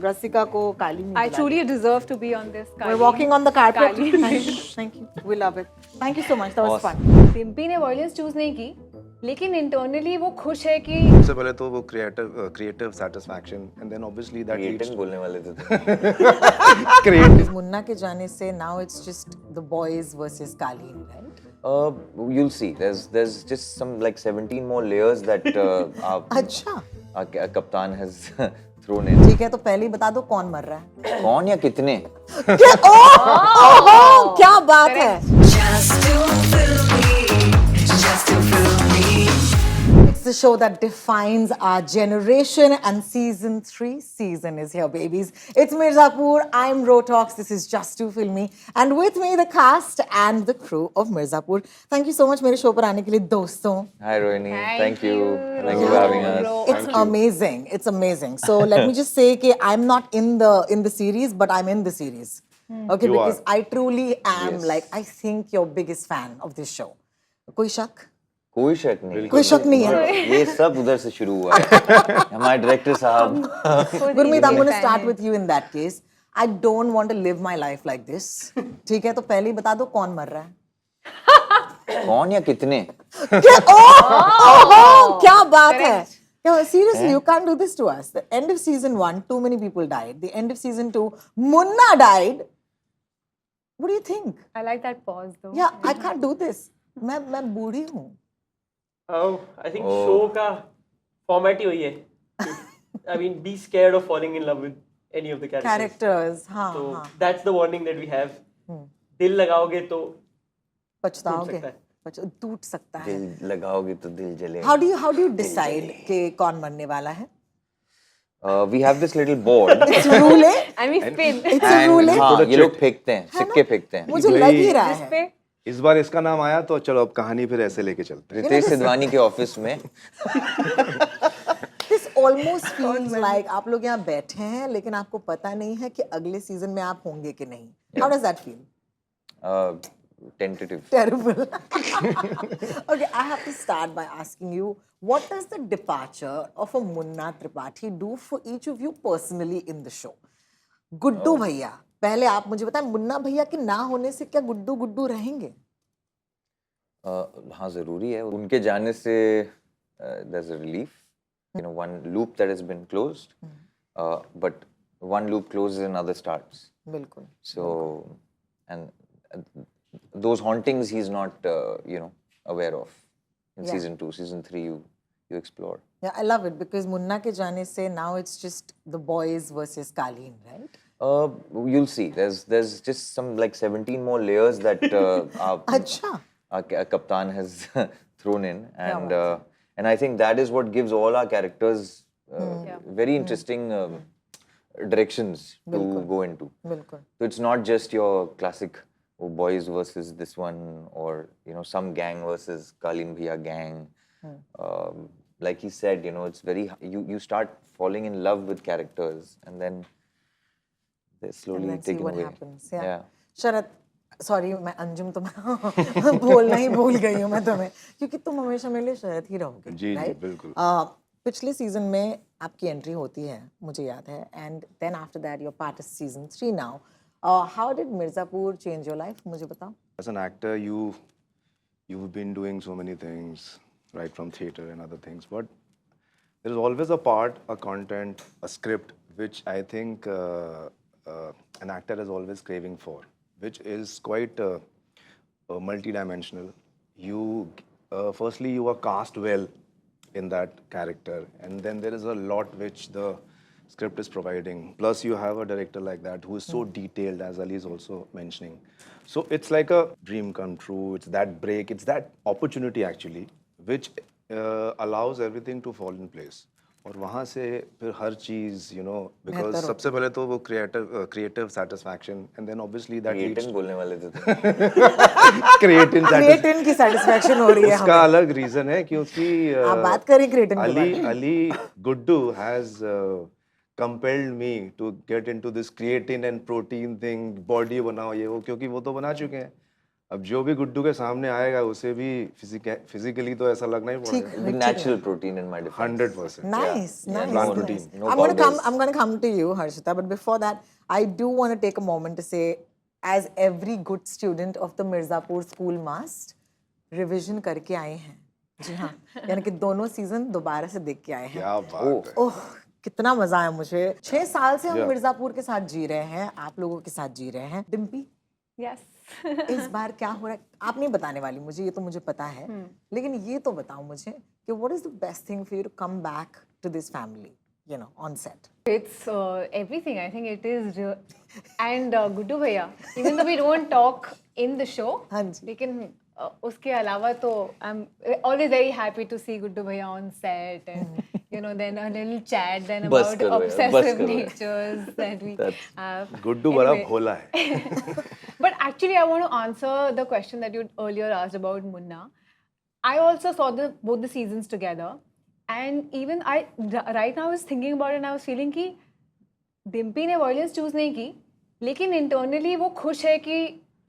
रसिका को काली में I truly deserve to be on this. We're walking on the carpet. Kali. Thank you. We love it. Thank you so much. That was fun. Dimpy ने violence choose नहीं की, लेकिन internally वो खुश है कि सबसे पहले तो वो creative satisfaction and then obviously that leads बोलने वाले थे क्रिएटिव मुन्ना के जाने से now it's just the boys versus Kaleen, right? you'll see there's just some like 17 more layers that अच्छा. our captain has thrown in. ठीक है, तो पहले ही बता दो कौन मर रहा है. कौन या कितने? क्या? ओह, क्या बात है. It's the show that defines our generation, and season 3 is here, babies. It's Mirzapur. I'm Rotox. This is Just Too Filmy, and with me the cast and the crew of Mirzapur. Thank you so much मेरे show पर आने के लिए दोस्तों. Hi Rohini, thank you Thank for having us. It's amazing. It's amazing. So let me just say that I'm not in the series, but I'm in the series. Okay, You because are. I truly am Yes. like I think your biggest fan of this show. कोई शक? कोई शक नहीं, कोई शक नहीं है. ये सब उधर से शुरू हुआ है. हमारे डायरेक्टर साहब. Gurmeet, I'm going to start with you in that case. I don't want to live my life like this. ठीक है, तो पहले ही बता दो कौन मर रहा है. कौन या कितने? क्या? ओह, क्या बात है. No, seriously, you can't do this to us. The end of season 1, too many people died. The end of season 2, Munna died. What do you think? I like that pause though. Yeah, I can't do this. मैं बूढ़ी हूँ. I think show का format ही वही है. I mean, be scared of falling in love with any of the characters. Characters, हाँ, So हाँ. that's the warning that we have. दिल लगाओगे तो पछताओगे. सकता है. टूट सकता है. दिल लगाओगे तो दिल जलेगा. How do you decide कि कौन मरने वाला है? We have this little board. It's rule. I mean spin. It's a rule. हाँ, ये लोग फेंकते हैं, सिक्के फेंकते हैं. मुझे लग ही रहा जिस है. पे इस बार इसका नाम आया तो चलो अब कहानी फिर ऐसे लेके चलते हैं. रितेश सिद्धवानी के ऑफिस में This almost feels like आप लोग यहाँ बैठे हैं लेकिन आपको पता नहीं है कि अगले सीजन में आप होंगे कि नहीं. How does that feel? tentative. Terrible. Okay, I have to start by asking you, what does the departure of a Munna Tripathi do for each of you personally in the show? Guddu भैया, पहले आप मुझे बताएं, मुन्ना भैया के ना होने से क्या गुड्डू गुड्डू रहेंगे? हाँ जरूरी है. उनके जाने से there's a relief. You know, one loop that has been closed, but one loop closes, another starts. बिल्कुल. So, and those hauntings he's not, aware of. In season 2, season 3, you explore. Yeah, I love it because Munna ke jaane se now it's just the boys versus Kaleen, right? You'll see. There's just some like 17 more layers that अच्छा. our captain has thrown in, and I think that is what gives all our characters very interesting directions to go into. बिल्कुल. So it's not just your classic boys versus this one, or some gang versus Kaleen Bhaiya gang. Like he said, it's very you start falling in love with characters, and then they're slowly Let's see taken what away. happens. Yeah. Sharad, sorry, मैं अंजुम तुम्हें बोलना ही भूल गई हूँ मैं तुम्हें, क्योंकि तुम हमेशा मेरे लिए शरद ही रहोगे. जी, right? बिल्कुल. पिछले सीजन में आपकी एंट्री होती है, मुझे याद है, and then after that you're part of season 3 now. How did Mirzapur change your life? मुझे बताओ. As an actor, you've been doing so many things, right, from theater and other things, but there is always a part, a content, a script, which I think an actor is always craving for, which is quite multi-dimensional. Firstly, you are cast well in that character, and then there is a lot which the script is providing. Plus, you have a director like that who is so detailed, as Ali is also mentioning. So it's like a dream come true. It's that break. It's that opportunity actually, which allows everything to fall in place. और वहाँ से फिर हर चीज़, because सबसे पहले तो वो creative satisfaction, and then obviously that leads Creatin बोलने वाले थे. creatin क्रिएटिन की satisfaction हो रही है उसका हमें. अलग रीजन है क्योंकि आप बात करें क्रिएटिन के बारे में. Ali Guddu has compelled me to get into this creatine and protein thing, body बनाओ ये वो, क्योंकि वो तो बना चुके हैं. अब जो भी गुड्डू के सामने आएगा उसे भी फिजिकली तो ऐसा लगना ही पड़ेगा. The natural protein in my defense. 100%. Nice, nice. Plant nice. protein. No I'm gonna come to you, Harshita. But before that, I do want to take a moment to say, as every good student of the Mirzapur school must, revision करके आए हैं. जी हाँ. यानी कि दोनों season दोबारा से देख के आए हैं. क्या बात है. ओह कितना मजा आया मुझे. 6 साल से हम Yeah. मिर्जापुर के साथ जी रहे हैं, आप लोगों के साथ जी रहे हैं. डिम्पी, Yes. इस बार क्या हो रहा है आप नहीं बताने वाली मुझे, ये तो मुझे पता है, लेकिन ये तो बताओ मुझे कि what is the best thing for you to come back to this family, you know, on set. It's everything. I think it is, and Guddu Bhaiya. Even though we don't talk in the show, हाँ जी. लेकिन उसके अलावा तो I'm always very happy to see Guddu Bhaiya on set, and you know, then a little chat then बस about करो यार, बस obsessive करो यार. natures that we have. Guddu बड़ा Anyway. भोला है. But actually, I want to answer the question that you earlier asked about Munna. I also saw both the seasons together, and even right now I was thinking about it, and I was feeling कि डिम्पी ने violence choose नहीं की, लेकिन internally वो खुश है कि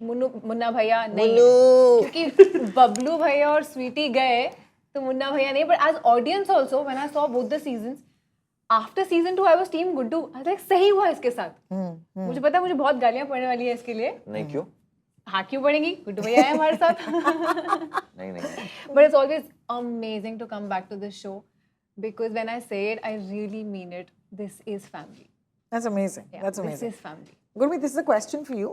मुन्ना भैया नहीं है, क्योंकि बबलू भैया और स्वीटी गए तो मुन्ना भैया नहीं. But as audience also when I saw both the seasons after season 2 I was team Guddu. I was like सही हुआ इसके साथ. मुझे पता है मुझे बहुत गालियां पड़ने वाली है इसके लिए. नहीं क्यों? हाँ क्यों पड़ेंगी, गुड्डू भैया है हमारे साथ. नहीं नहीं. But it's always amazing to come back to this show, because when I say it, I really mean it. This is family. That's amazing. Yeah, That's this amazing. is family. Gurmeet, this is a question for you.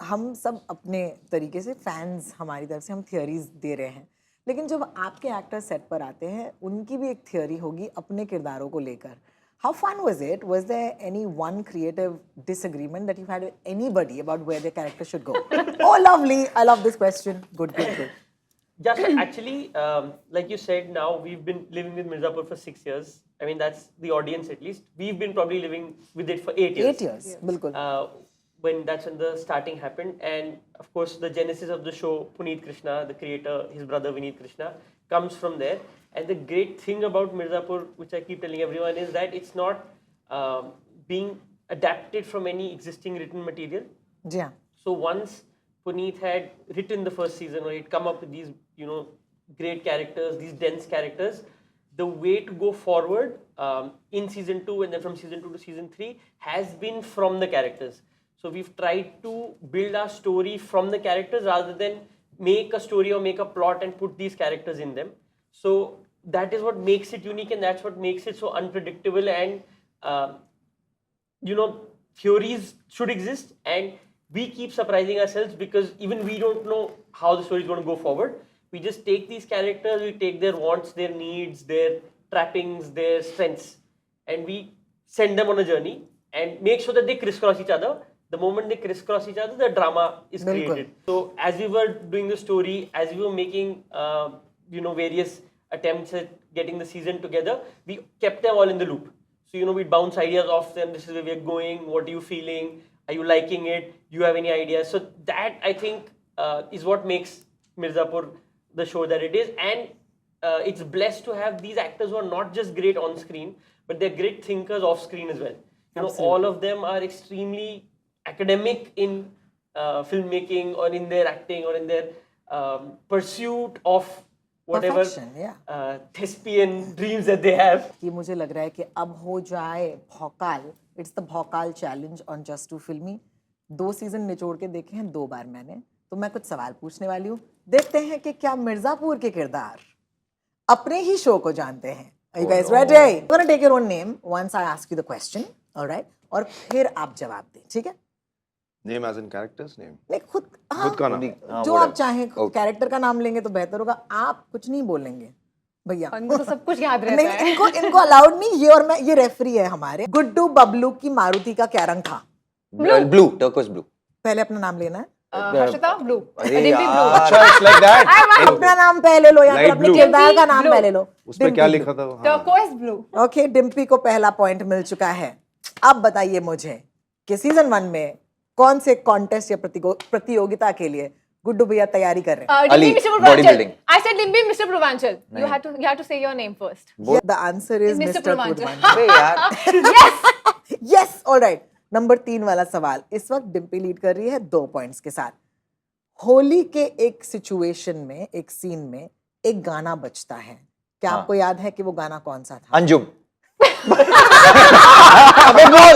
हम सब अपने तरीके से fans, हमारी तरफ से हम theories दे रहे हैं, लेकिन जब आपके एक्टर सेट पर आते हैं उनकी भी एक थियरी होगी अपने किरदारों को लेकर. How fun was it? Was there any one creative disagreement that you had with anybody about where their character should go? Oh, lovely. I love this question. Good, good, good. Just actually, like you said, now we've been living with Mirzapur for 6 years. I mean, that's the audience at least. We've been probably living with it for 8 years. 8 years. Bilkul. When the starting happened, and of course the genesis of the show, Puneet Krishna, the creator, his brother Vineet Krishna, comes from there. And the great thing about Mirzapur, which I keep telling everyone, is that it's not being adapted from any existing written material. जी हाँ. So once Puneet had written the first season, or he'd come up with these, great characters, these dense characters, the way to go forward in season 2 and then from season 2 to season 3 has been from the characters. So we've tried to build our story from the characters rather than make a story or make a plot and put these characters in them. So that is what makes it unique, and that's what makes it so unpredictable. And theories should exist, and we keep surprising ourselves because even we don't know how the story is going to go forward. We just take these characters, we take their wants, their needs, their trappings, their strengths, and we send them on a journey and make sure that they crisscross each other. The moment they crisscross each other, the drama is created. So as we were doing the story, as we were making various attempts at getting the season together, we kept them all in the loop. So we'd bounce ideas off them. This is where we're going. What are you feeling? Are you liking it? Do you have any ideas? So that, I think, is what makes Mirzapur the show that it is. And it's blessed to have these actors who are not just great on screen, but they're great thinkers off screen as well. All of them are extremely academic in filmmaking or in their acting or in their pursuit of whatever thespian dreams that they have. कि मुझे लग रहा है कि अब हो जाए भौकाल. It's the भौकाल challenge on Just Too Filmy. 2 season निचोड़ के देखे हैं 2 बार मैंने, तो मैं कुछ सवाल पूछने वाली हूँ. देखते हैं कि क्या मिर्जापुर के किरदार अपने ही शो को जानते हैं. Are you guys ready? I'm gonna take your own name once I ask you the question, all right? और फिर आप जवाब दें, ठीक है? Name as in character's name. नहीं, खुद का नाम. जो आप चाहें. कैरेक्टर का नाम लेंगे तो बेहतर होगा. आप कुछ नहीं बोलेंगे भैया. उनको तो सब कुछ याद रहता है. नहीं, इनको अलाउड नहीं. ये और मैं, ये रेफरी है हमारे. गुड्डू बबलू की मारुति का क्या रंग था? Blue, turquoise blue. पहले अपना नाम लेना है. हर्षिता ब्लू. अरे यार, अच्छा, it's like that. अपना नाम पहले लो या फिर अपने किरदार का नाम पहले लो. उस पे क्या लिखा था? Turquoise blue. ओके, डिम्पी को पहला पॉइंट मिल चुका है. अब बताइए मुझे कि सीजन 1 में कौन से कॉन्टेस्ट या प्रतियोगिता के लिए गुड्डू भैया तैयारी कर रहे हैं? Dimpi, Mr. Purvanchal. I said Dimpi, Mr. Purvanchal. You had to say your name first. The answer is Mr. Purvanchal. अबे यार. Yes. Yes, all right. Number 3 वाला सवाल. इस वक्त डिम्पी लीड कर रही है 2 पॉइंट्स के साथ. होली के एक सिचुएशन में, एक सीन में एक गाना बजता है, क्या आपको याद है कि वो गाना कौन सा था? अंजुम। अबे बोल।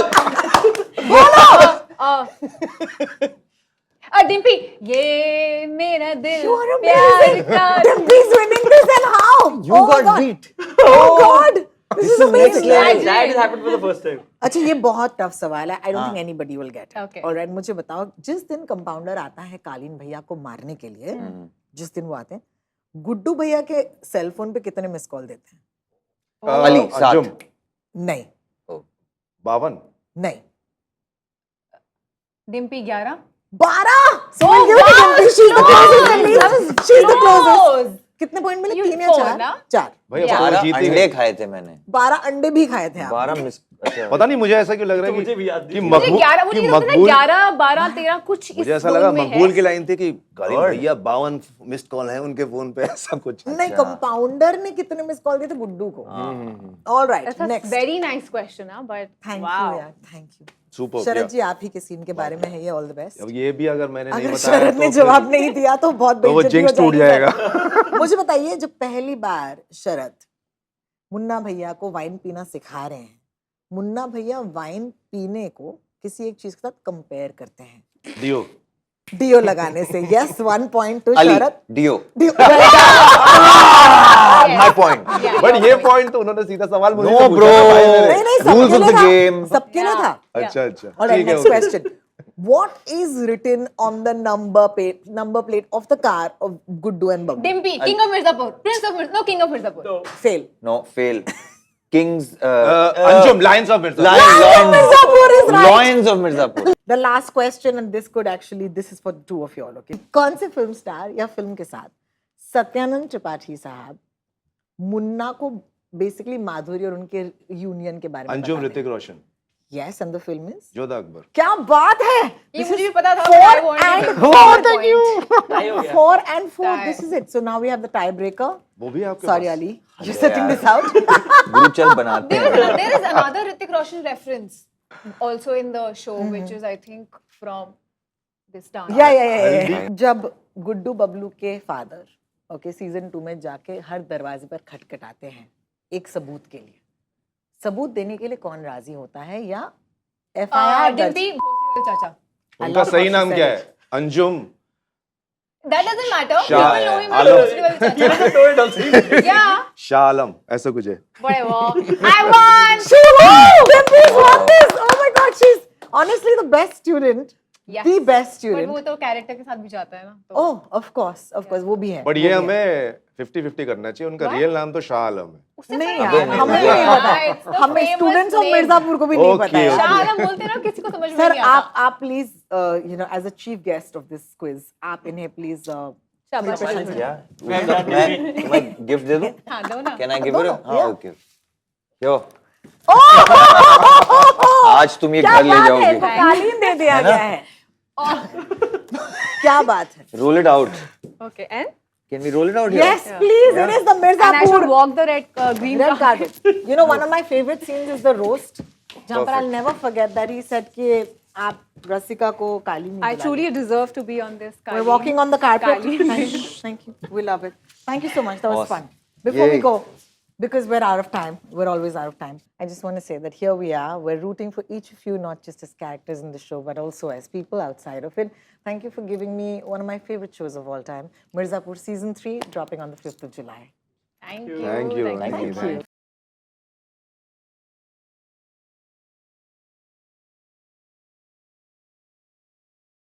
डिम्पी, ये मेरा दिल You are प्यार amazing. का Dimpy's winning this and how? You Oh my got God. beat. Oh God. This is next amazing. level. That has happened for the first time. अच्छा ये बहुत टफ सवाल है. I don't think anybody will get it. Okay. Alright, मुझे बताओ, जिस दिन compounder आता है कालीन भैया को मारने के लिए, जिस दिन वो आते हैं, गुड्डू भैया के सेल फोन पे कितने मिस कॉल देते हैं? अली, अंजुम, 7। नहीं, 52। नहीं. Dimpy 11। 12. So Oh, give it to wow, Dimpy. She's the closest at least. That was She's the close. closest. कितने पॉइंट मिले? You 3 या 4 4? ना? 4. भैया Yeah. वो 12 जीत ही अंडे गए। खाए थे मैंने। 12 अंडे भी खाए थे आप. 12 मिस। अच्छा। पता नहीं, मुझे ऐसा क्यों लग रहा है मुझे भी याद कि नहीं। मुझे 11, मुझे कि ये लगता है मकबूल 11, 12, 13 कुछ इस मुझे ऐसा जोन लगा में है। मकबूल की लाइन थी कि कालीन God. भैया 52 मिस्ड कॉल है उनके फोन पे, ऐसा कुछ। नहीं, कंपाउंडर ने कितने मिस कॉल दिए थे गुड्डू को? All right, That's a next. very nice question, huh? But Thank wow. you यार, thank you. सुपर। शरद जी, आप ही के सीन के बारे में है ये. All the best. अब ये भी अगर मैंने नहीं अगर बताया शरद ने तो जवाब नहीं दिया तो बहुत तो वो बेइज्जती हो जिंक्स टूट जाएगी जाएगा। सर. मुझे बताइए, जब पहली बार शरद मुन्ना भैया को वाइन पीना सिखा रहे हैं, मुन्ना भैया वाइन पीने को किसी एक चीज के साथ कंपेयर करते हैं, दियो। डियो लगाने से. Yes, 1 point to Ali, Sharad. Deo. Deo. My point. Yeah, but yeah, ये yeah. पॉइंट तो उन्होंने सीधा सवाल मुझे No, से पूछा bro. था भाई मेरे। नहीं नहीं, Rules सबके of लिए the था. game. सबके लिए था. अच्छा अच्छा, All right, ठीक है, next okay. question. What is written on the number plate of the car of Guddu and Babu? Dimpy, King of Mirzapur, Prince of Mirzapur, no, King of Mirzapur. No. Fail. No, fail. Kings. Anjum, lines of Mirza. Mirzapur is right. Lions of Mirzapur. The last question, and this could actually, this is for the two of you all, okay? कौन से film star या film के साथ सत्यानंद त्रिपाठी साहब मुन्ना को basically माधुरी और उनके union के बारे में अंजुम, बताते ऋतिक हैं? रोशन, Yes, and the film is? Jodha Akbar. क्या बात है! ये This मुझे is भी पता था. 4 but I wanted and to give 4. one Thank point. you. Tie हो गया. 4 and 4. Tie. This is it. So now we have the tiebreaker. वो भी आपके Sorry, pass? Ali. You're setting this out. गुरु चल बनाते हैं। There is another Hrithik Roshan reference also in the show, which is I think from this dance. Yeah. जब गुड्डू बबलू के father, okay, season 2 में जाके हर दरवाजे पर खटखटाते हैं एक सबूत के लिए, सबूत देने के लिए कौन राजी होता है या FIR दर्ज? Dimpy, Bhosle चाचा. उनका सही नाम क्या है? Anjum That doesn't matter. Shah- People know him as Alam. Bhosle You चाचा. never know it also. Yeah. Shah Alam, ऐसा कुछ है। Whatever. I won. She won! Dimpy's won this! Oh my God, she's honestly the best student. Yes. The best But student. वो तो character के साथ भी जाता है ना. तो Oh, of course, वो भी है. बट ये हमें 50-50 करना चाहिए। उनका रियल नाम तो शाह आलम है। उससे नहीं फर्क यार, नहीं हमें पड़ता. नहीं पता. It's the हमें famous students of name. Mirzapur को भी नहीं पता Okay, है. okay. शाह आलम बोलते हैं ना, किसी को समझ में सर नहीं आता. आप please as a chief guest of this quiz आप इन्हें प्लीज शाबाश. क्या? मैं गिफ्ट दे दूं? हाँ, दो ना. Can I give it? हाँ, Yeah. okay. यो। आज तुम ये क्या घर ले बात है, जाओगे। इनको कालीन दे दिया गया है. क्या बात है. Roll it out. Okay, and? Can we roll it out here? Yes, please. It is the And I should Mirzapur walk the green red carpet. carpet. You know, one of my favorite scenes is the roast. जहाँ पर I'll never forget that he said कि आप रसिका को कालीन I truly deserve to be on this. We're walking on the carpet. Kaleen. Thank you. We love it. Thank you so much. That was Awesome. fun. Before we Yay. go, because we're out of time, we're always out of time. I just want to say that here we are. We're rooting for each of you, not just as characters in the show, but also as people outside of it. Thank you for giving me one of my favorite shows of all time, Mirzapur Season 3, dropping on the 5th of July. Thank you. Thank you. Thank you.